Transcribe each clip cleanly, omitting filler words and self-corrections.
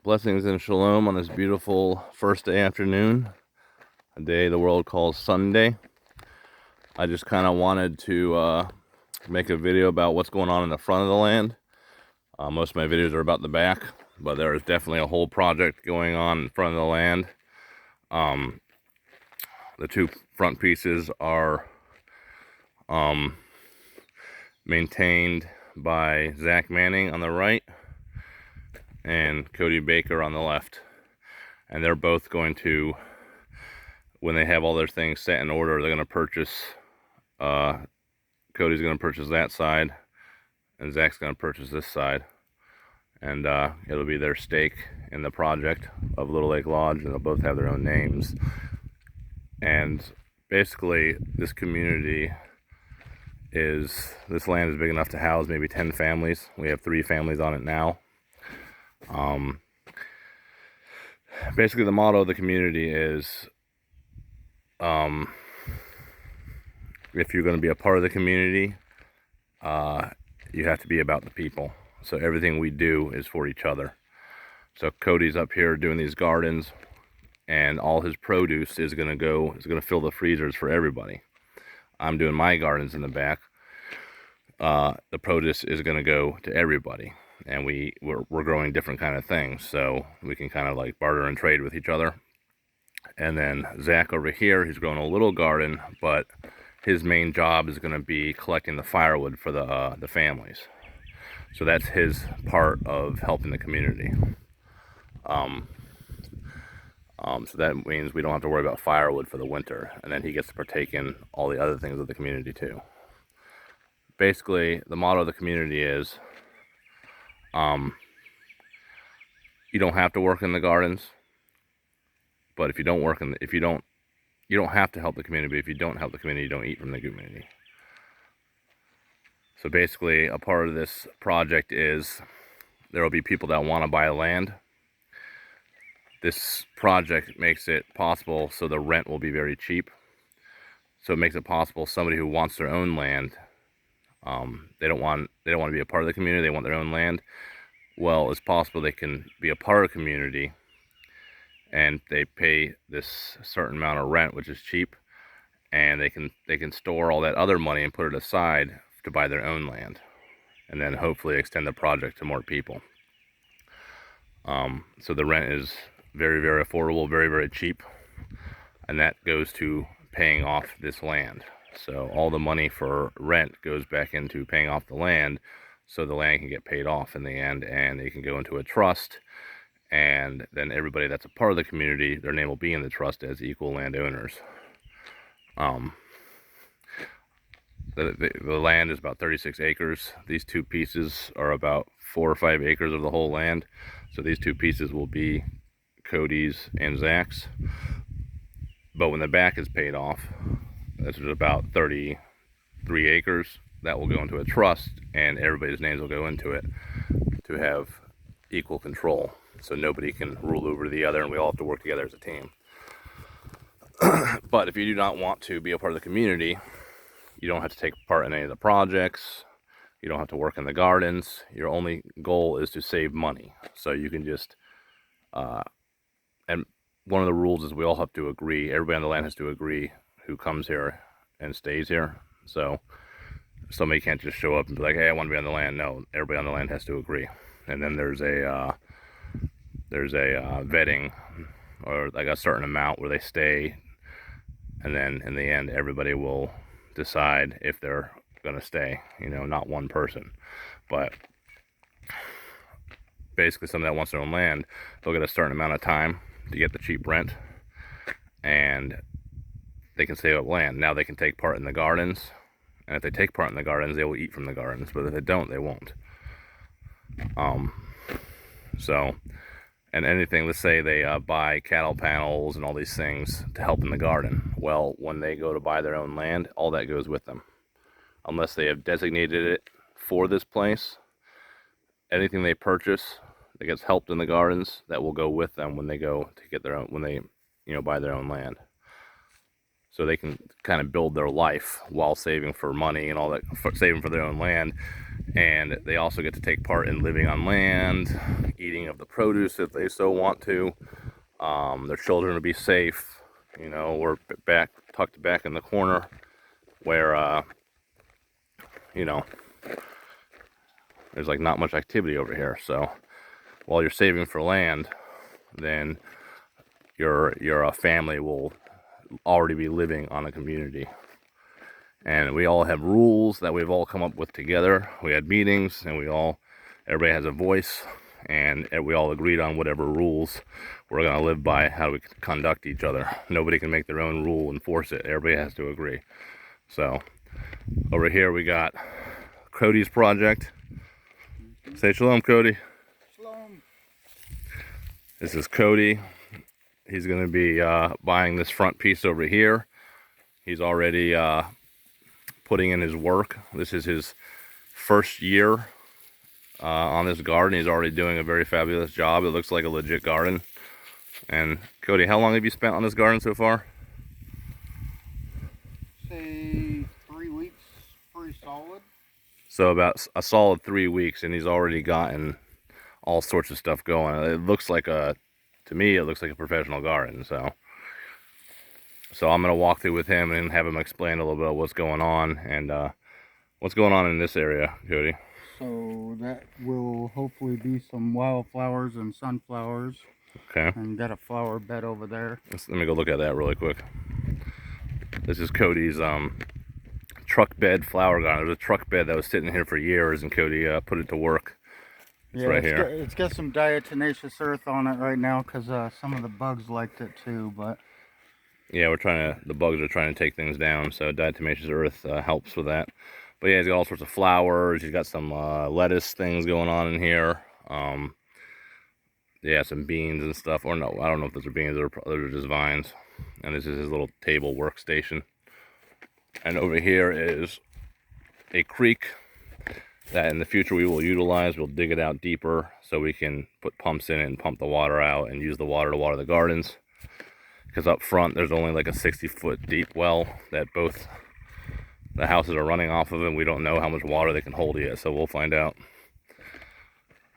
Blessings and shalom on this beautiful first day afternoon, a day the world calls Sunday. I just kind of wanted to make a video about what's going on in the front of the land. Most of my videos are about the back, but there is definitely a whole project going on in front of the land. The two front pieces are maintained by Zach Manning on the right and Cody Baker on the left. And they're both going to, when they have all their things set in order, they're going to purchase, Cody's going to purchase that side, and Zach's going to purchase this side. And it'll be their stake in the project of Little Lake Lodge, and they'll both have their own names. And basically, this community this land is big enough to house maybe 10 families. We have 3 families on it now. Basically, the motto of the community is, if you're going to be a part of the community, you have to be about the people. So everything we do is for each other. So Cody's up here doing these gardens, and all his produce is going to fill the freezers for everybody. I'm doing my gardens in the back. The produce is going to go to everybody, and we're growing different kind of things, so we can kind of like barter and trade with each other. And then Zach over here, he's growing a little garden, but his main job is going to be collecting the firewood for the families. So that's his part of helping the community. So that means we don't have to worry about firewood for the winter, and then he gets to partake in all the other things of the community too. Basically, the motto of the community is, you don't have to work in the gardens, but if you don't work you don't have to help the community, but if you don't help the community, you don't eat from the community. So basically, a part of this project is there will be people that want to buy land. This project makes it possible so the rent will be very cheap. So it makes it possible somebody who wants their own land, they don't want to be a part of the community, they want their own land. Well, it's possible they can be a part of the community, and they pay this certain amount of rent, which is cheap, and they can store all that other money and put it aside to buy their own land, and then hopefully extend the project to more people. So the rent is very, very affordable, very, very cheap, and that goes to paying off this land. So all the money for rent goes back into paying off the land, so the land can get paid off in the end, and they can go into a trust, and then everybody that's a part of the community, their name will be in the trust as equal landowners. The land is about 36 acres. These two pieces are about 4 or 5 acres of the whole land. So these two pieces will be Cody's and Zach's. But when the back is paid off, that's about 33 acres. That will go into a trust, and everybody's names will go into it to have equal control. So nobody can rule over the other, and we all have to work together as a team. But if you do not want to be a part of the community, you don't have to take part in any of the projects. You don't have to work in the gardens. Your only goal is to save money. So you can just, and one of the rules is we all have to agree, everybody on the land has to agree who comes here and stays here. So somebody can't just show up and be like, hey, I want to be on the land. No, everybody on the land has to agree. And then there's a vetting, or like a certain amount where they stay, and then in the end everybody will decide if they're gonna stay, not one person. But basically, somebody that wants their own land, they'll get a certain amount of time to get the cheap rent, and they can save up land. Now they can take part in the gardens, and if they take part in the gardens, they will eat from the gardens, but if they don't, they won't. And anything, let's say they buy cattle panels and all these things to help in the garden. Well, when they go to buy their own land, all that goes with them. Unless they have designated it for this place, anything they purchase that gets helped in the gardens, that will go with them when they go to get their own, when they, buy their own land. so they can kind of build their life while saving for money and all that, saving for their own land. And they also get to take part in living on land, eating of the produce if they so want to. Their children will be safe. You know, we're tucked back in the corner where, you know, there's like not much activity over here. So while you're saving for land, then your family will already be living on a community. And we all have rules that we've all come up with together. We had meetings and everybody has a voice, and we all agreed on whatever rules we're gonna live by, how we conduct each other. Nobody can make their own rule and force it. Everybody has to agree. So over here we got Cody's project. Say shalom, Cody. Shalom. This is Cody. He's gonna be buying this front piece over here. He's already putting in his work. This is his first year on this garden. He's already doing a very fabulous job. It looks like a legit garden. And Cody, how long have you spent on this garden so far? Say 3 weeks, pretty solid. So about a solid 3 weeks, and he's already gotten all sorts of stuff going. It looks like to me, it looks like a professional garden. So I'm gonna walk through with him and have him explain a little bit of what's going on and what's going on in this area, Cody. So that will hopefully be some wildflowers and sunflowers. Okay. And got a flower bed over there. Let me go look at that really quick. This is Cody's truck bed flower garden. There's a truck bed that was sitting here for years, and Cody put it to work. It's right here. It's got some diatomaceous earth on it right now because some of the bugs liked it too. But yeah, the bugs are trying to take things down, so diatomaceous earth helps with that. But yeah, he's got all sorts of flowers. He's got some lettuce things going on in here. Yeah, some beans and stuff. Or no, I don't know if those are beans or those are just vines. And this is his little table workstation. And over here is a creek that in the future we will utilize. We'll dig it out deeper so we can put pumps in it and pump the water out and use the water to water the gardens. Because up front there's only like a 60-foot deep well that both the houses are running off of, and we don't know how much water they can hold yet, so we'll find out.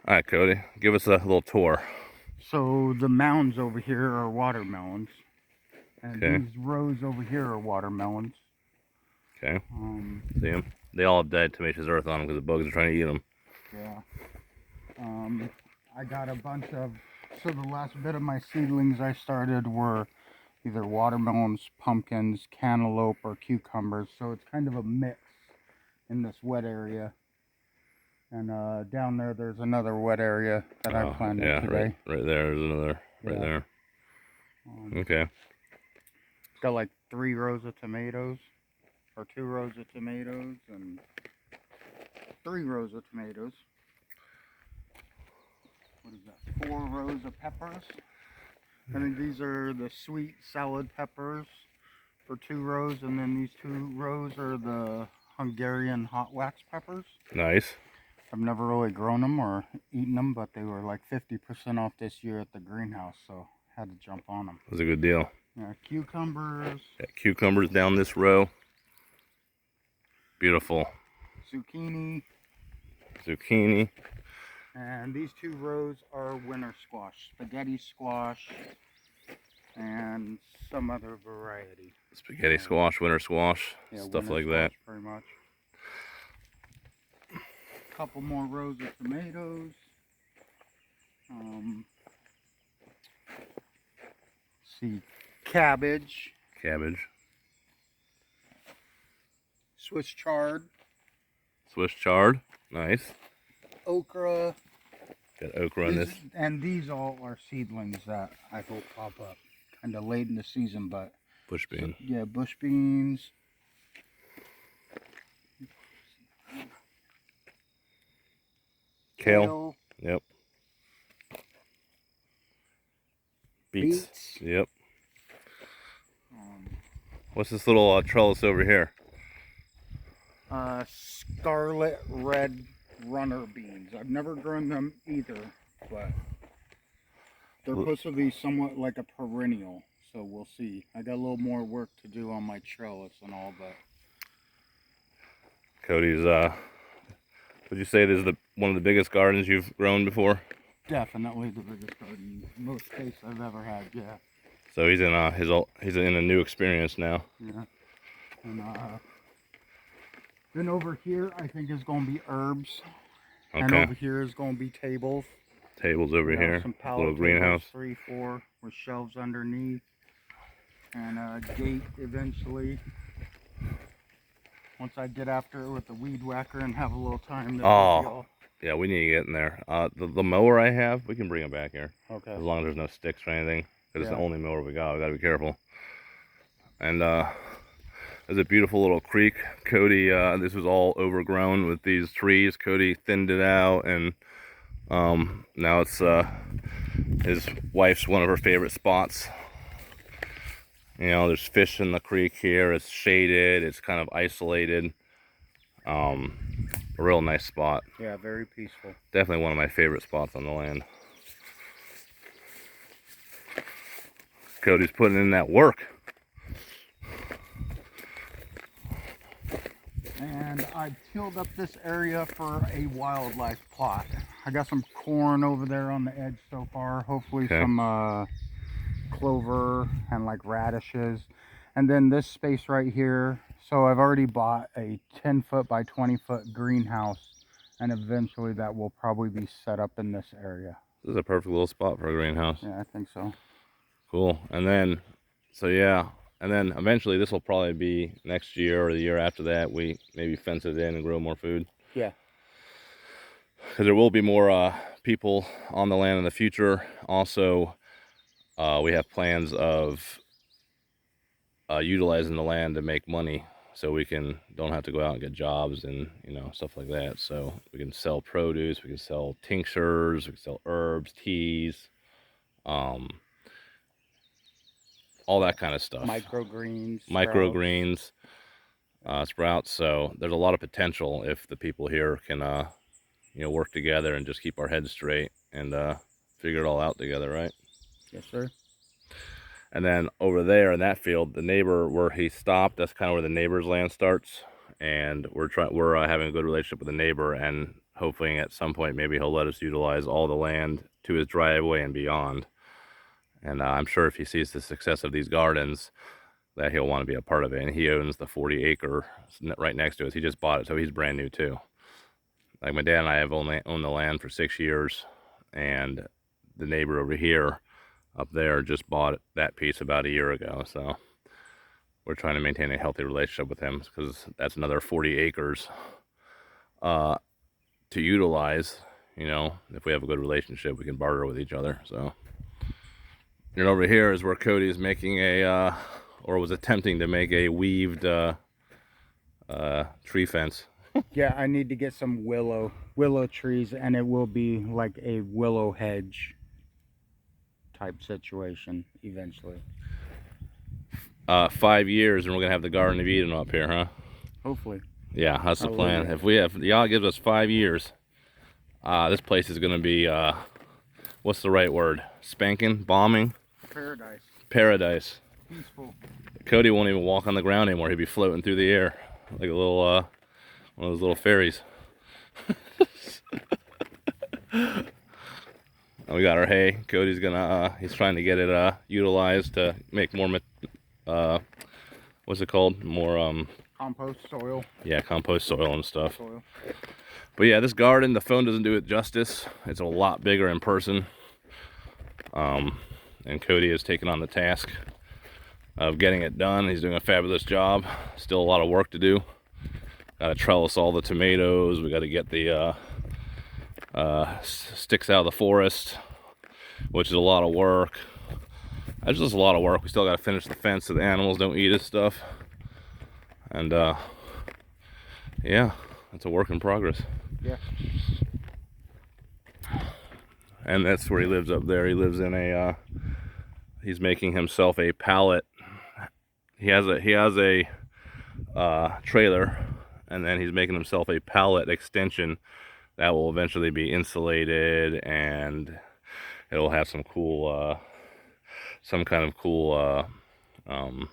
All right, Cody, give us a little tour. So the mounds over here are watermelons, and okay. These rows over here are watermelons. Okay. See them? They all have diatomaceous earth on them because the bugs are trying to eat them. Yeah. I got a bunch of. So the last bit of my seedlings I started were either watermelons, pumpkins, cantaloupe, or cucumbers. So it's kind of a mix in this wet area. And down there, there's another wet area that I planted today. Right there. There's another right there. Okay. It's got like 3 rows of tomatoes, or 2 rows of tomatoes, and 3 rows of tomatoes. What is that? 4 rows of peppers. I think these are the sweet salad peppers for 2 rows, and then these 2 rows are the Hungarian hot wax peppers. Nice. I've never really grown them or eaten them, but they were like 50% off this year at the greenhouse, so had to jump on them. It was a good deal. Yeah, cucumbers. Yeah, cucumbers down this row. Beautiful. Zucchini. Zucchini. And these 2 rows are winter squash, spaghetti squash, and some other variety. Spaghetti squash, winter squash, yeah, stuff like that. Pretty much. Couple more rows of tomatoes. See, cabbage. Cabbage. Swiss chard. Swiss chard. Nice. Okra. Got okra in this. And these all are seedlings that I hope pop up kind of late in the season, but. Bush bean. So, yeah, bush beans. Kale. Yep. Beets. Yep. What's this little trellis over here? Scarlet red runner beans. I've never grown them either, but they're supposed to be somewhat like a perennial. so we'll see. I got a little more work to do on my trellis and all, but Cody's, would you say this is one of the biggest gardens you've grown before? definitely the biggest garden, most space I've ever had. Yeah, So he's in he's in a new experience now. yeah. And then over here, I think is going to be herbs, and Okay. over here is going to be tables. Tables over here. Some pallet Little tables, greenhouse. 3, 4 with shelves underneath, and a gate eventually. Once I get after it with the weed whacker and have a little time. Oh, yeah, we need to get in there. The mower I have, we can bring it back here. Okay. As long as there's no sticks or anything. Because it's Yeah. the only mower we got. We gotta be careful. And there's a beautiful little creek. Cody, this was all overgrown with these trees. Cody thinned it out, and now it's his wife's one of her favorite spots. You know, there's fish in the creek here. It's shaded. It's kind of isolated. A real nice spot. Yeah, very peaceful. Definitely one of my favorite spots on the land. Cody's putting in that work. And I tilled up this area for a wildlife plot. I got some corn over there on the edge so far. Hopefully Okay. some clover and like radishes. And then this space right here. So I've already bought a 10-foot by 20-foot greenhouse. And eventually that will probably be set up in this area. This is a perfect little spot for a greenhouse. Yeah, I think so. Cool. And then, so yeah, and then eventually this will probably be next year or the year after that. We maybe fence it in and grow more food. Yeah. Because there will be more people on the land in the future. Also, we have plans of utilizing the land to make money, so we don't have to go out and get jobs and stuff like that. So we can sell produce, we can sell tinctures, we can sell herbs, teas, all that kind of stuff. Microgreens, sprouts. So there's a lot of potential if the people here can work together and just keep our heads straight and figure it all out together, right? Yes, sir. And then over there in that field, the neighbor where he stopped, that's kind of where the neighbor's land starts. And we're having a good relationship with the neighbor, and hopefully at some point maybe he'll let us utilize all the land to his driveway and beyond. And I'm sure if he sees the success of these gardens, that he'll want to be a part of it. And he owns the 40-acre right next to us. He just bought it, so he's brand new too. Like my dad and I have only owned the land for 6 years, and the neighbor over here up there just bought that piece about a year ago. So we're trying to maintain a healthy relationship with him, because that's another 40 acres to utilize. If we have a good relationship, we can barter with each other. So, and over here is where Cody's making or was attempting to make a weaved tree fence. Yeah, I need to get some willow trees, and it will be like a willow hedge type situation eventually. 5 years and we're gonna have the Garden of Eden up here, huh? Hopefully. Yeah, that's the plan. Hallelujah. If y'all gives us 5 years, this place is gonna be what's the right word? Spanking? Bombing? Paradise. Paradise. Peaceful. Cody won't even walk on the ground anymore. He'll be floating through the air like a little one of those little fairies. And we got our hay. Cody's gonna he's trying to get it utilized to make more what's it called? More Compost soil. yeah, compost soil and stuff. Soil. But yeah, this garden, the phone doesn't do it justice. It's a lot bigger in person. And Cody has taken on the task of getting it done. He's doing a fabulous job. Still a lot of work to do. Got to trellis all the tomatoes. We got to get the sticks out of the forest, which is a lot of work. It's just a lot of work. We still got to finish the fence so the animals don't eat his stuff. And yeah, it's a work in progress. Yeah. And that's where he lives up there. He lives in a he's making himself a pallet. He has a trailer, and then he's making himself a pallet extension that will eventually be insulated, and it'll have some cool some kind of cool, I'm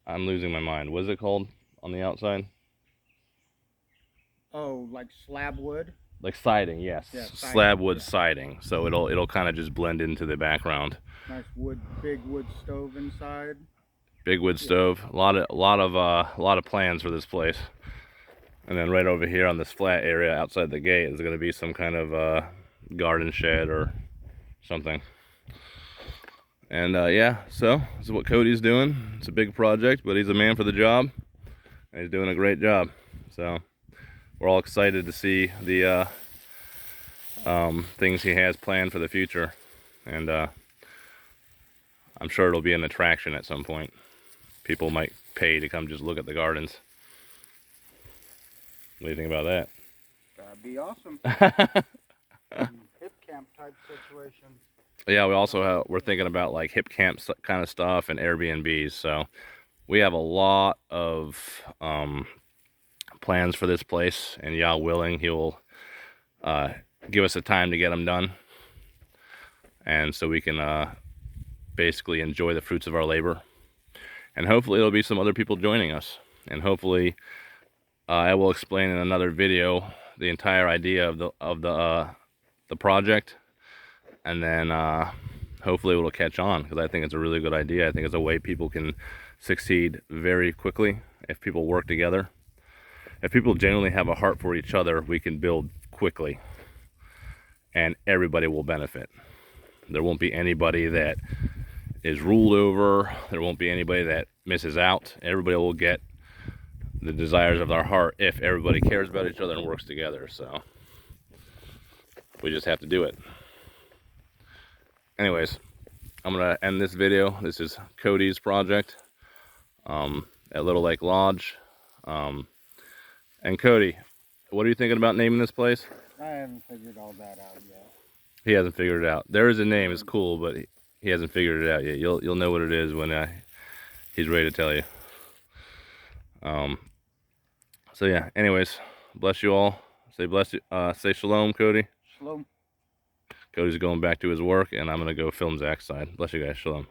losing my mind. What is it called on the outside? Oh, like slab wood? Like siding, yes. Yeah, siding, Slab wood yeah. siding. So it'll kind of just blend into the background. Nice wood, big wood stove inside. Big wood stove. A lot of plans for this place. And then right over here on this flat area outside the gate is going to be some kind of garden shed or something. And yeah, so this is what Cody's doing. It's a big project, but he's a man for the job, and he's doing a great job. So we're all excited to see the things he has planned for the future, and I'm sure it'll be an attraction at some point. People might pay to come just look at the gardens. What do you think about that? That'd be awesome. Hip camp type situation. Yeah, we're thinking about like hip camp kind of stuff and Airbnbs. So we have a lot of plans for this place, and Yah willing, he will give us the time to get them done, and so we can basically enjoy the fruits of our labor. And hopefully there'll be some other people joining us, and hopefully I will explain in another video the entire idea of the project, and then hopefully it'll catch on, because I think it's a really good idea. I think it's a way people can succeed very quickly if people work together. If people genuinely have a heart for each other, we can build quickly, and everybody will benefit. There won't be anybody that is ruled over. There won't be anybody that misses out. Everybody will get the desires of their heart if everybody cares about each other and works together. So we just have to do it. Anyways, I'm gonna end this video. This is Cody's project at Little Lake Lodge. And Cody, what are you thinking about naming this place? I haven't figured all that out yet. He hasn't figured it out. There is a name. It's cool, but he hasn't figured it out yet. You'll know what it is when he's ready to tell you. So yeah. Anyways, bless you all. Say shalom, Cody. Shalom. Cody's going back to his work, and I'm gonna go film Zach's side. Bless you guys. Shalom.